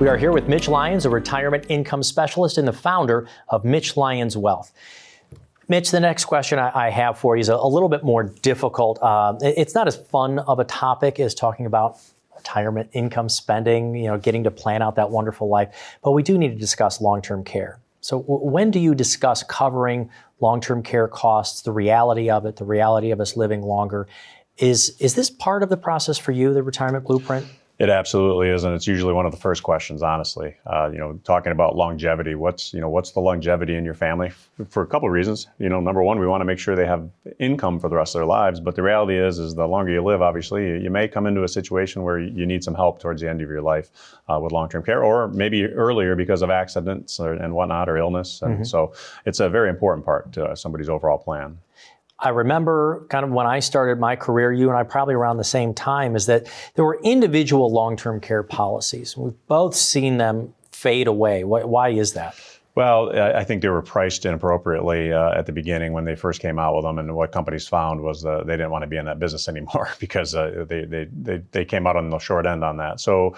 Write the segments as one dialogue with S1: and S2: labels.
S1: We are here with Mitch Lyons, a retirement income specialist and the founder of Mitch Lyons Wealth. Mitch, the next question I have for you is a little bit more difficult. It's not as fun of a topic as talking about retirement income spending, getting to plan out that wonderful life. But we do need to discuss long-term care. So when do you discuss covering long-term care costs, the reality of it, the reality of us living longer? Is this part of the process for you, the retirement blueprint?
S2: It absolutely is, and it's usually one of the first questions, honestly. Talking about longevity, what's the longevity in your family? For a couple of reasons. Number one, we want to make sure they have income for the rest of their lives. But the reality is the longer you live, obviously, you may come into a situation where you need some help towards the end of your life with long-term care, or maybe earlier because of accidents and whatnot, or illness. And so it's a very important part to somebody's overall plan.
S1: I remember kind of when I started my career, you and I probably around the same time, is that there were individual long-term care policies. We've both seen them fade away. Why is that?
S2: Well, I think they were priced inappropriately at the beginning when they first came out with them, and what companies found was they didn't want to be in that business anymore because they came out on the short end on that. So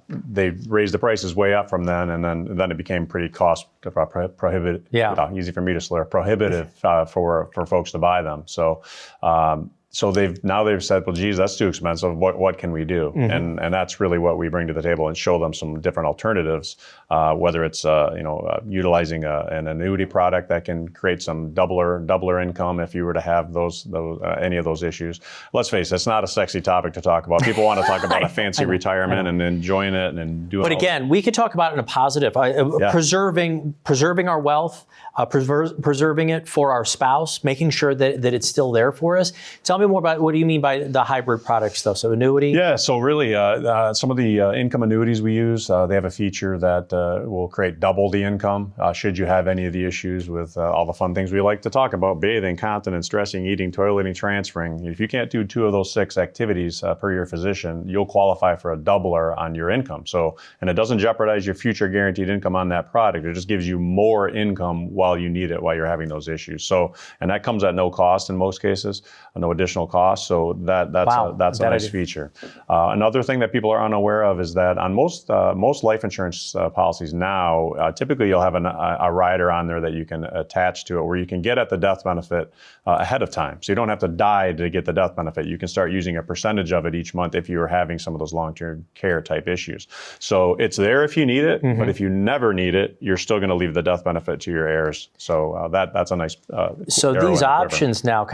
S2: they raised the prices way up from then, and then it became pretty cost prohibitive. Yeah, easy for me to slur. Prohibitive for folks to buy them. So they've said, well, geez, that's too expensive. What can we do? And that's really what we bring to the table and show them some different alternatives. Whether it's utilizing an annuity product that can create some doubler income if you were to have those any of those issues. Let's face it, it's not a sexy topic to talk about. People want to talk about a fancy retirement and enjoying it and doing. But
S1: again, we could talk about it in a positive, preserving our wealth, preserving it for our spouse, making sure that it's still there for us. Tell me more about what do you mean by the hybrid products, though? So annuity?
S2: Yeah, so really some of the income annuities we use, they have a feature that will create double the income should you have any of the issues with all the fun things we like to talk about: bathing, continence, dressing, eating, toileting, transferring. If you can't do 2 of those 6 activities per your physician, you'll qualify for a doubler on your income. So, and it doesn't jeopardize your future guaranteed income on that product. It just gives you more income while you need it, while you're having those issues. So, and that comes at no cost in most cases, no additional cost. So that's a nice feature. Another thing that people are unaware of is that on most life insurance policies now, typically you'll have a rider on there that you can attach to it where you can get at the death benefit ahead of time. So you don't have to die to get the death benefit. You can start using a percentage of it each month if you're having some of those long-term care type issues. So it's there if you need it, but if you never need it, you're still going to leave the death benefit to your heirs. So that's a nice.
S1: So these options now,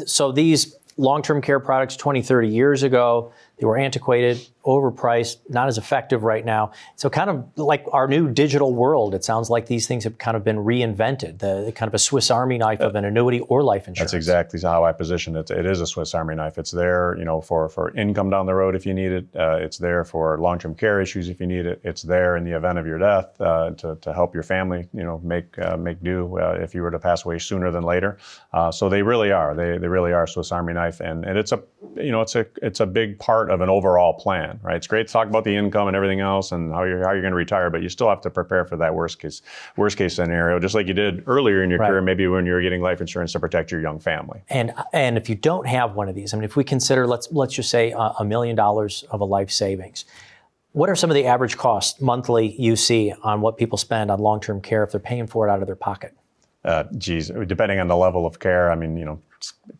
S1: so these long-term care products 20, 30 years ago, they were antiquated, overpriced, not as effective right now. So kind of like our new digital world, it sounds like these things have kind of been reinvented, the kind of a Swiss Army knife of an annuity or life insurance.
S2: That's exactly how I position it. It is a Swiss Army knife. It's there, for income down the road if you need it. It's there for long-term care issues if you need it. It's there in the event of your death to help your family, make do if you were to pass away sooner than later. So they really are. They really are a Swiss Army knife, and it's a big part of an overall plan, right? It's great to talk about the income and everything else and how you're going to retire, but you still have to prepare for that worst case scenario, just like you did earlier in your career, maybe when you were getting life insurance to protect your young family.
S1: And if you don't have one of these, I mean, if we consider, let's just say $1 million of a life savings, what are some of the average costs monthly you see on what people spend on long-term care if they're paying for it out of their pocket?
S2: Depending on the level of care, I mean,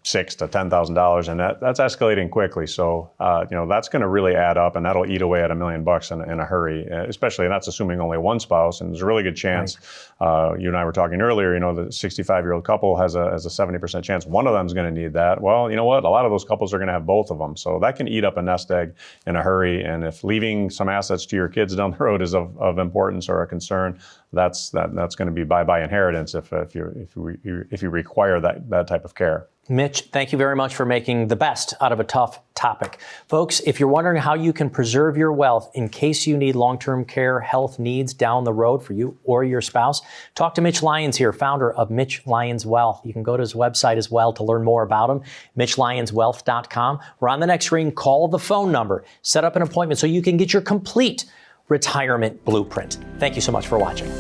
S2: $6,000 to $10,000, and that's escalating quickly. So, that's going to really add up, and that'll eat away at $1 million in a hurry. Especially, and that's assuming only one spouse. And there's a really good chance. You and I were talking earlier. The 65-year-old couple has a 70% chance one of them is going to need that. Well, you know what? A lot of those couples are going to have both of them. So that can eat up a nest egg in a hurry. And if leaving some assets to your kids down the road is of importance or a concern, that's going to be bye-bye inheritance if you require that type of care.
S1: Mitch, thank you very much for making the best out of a tough topic. Folks, if you're wondering how you can preserve your wealth in case you need long-term care health needs down the road for you or your spouse, talk to Mitch Lyons here, founder of Mitch Lyons Wealth. You can go to his website as well to learn more about him, MitchLyonsWealth.com. We're on the next screen. Call the phone number. Set up an appointment so you can get your complete retirement blueprint. Thank you so much for watching.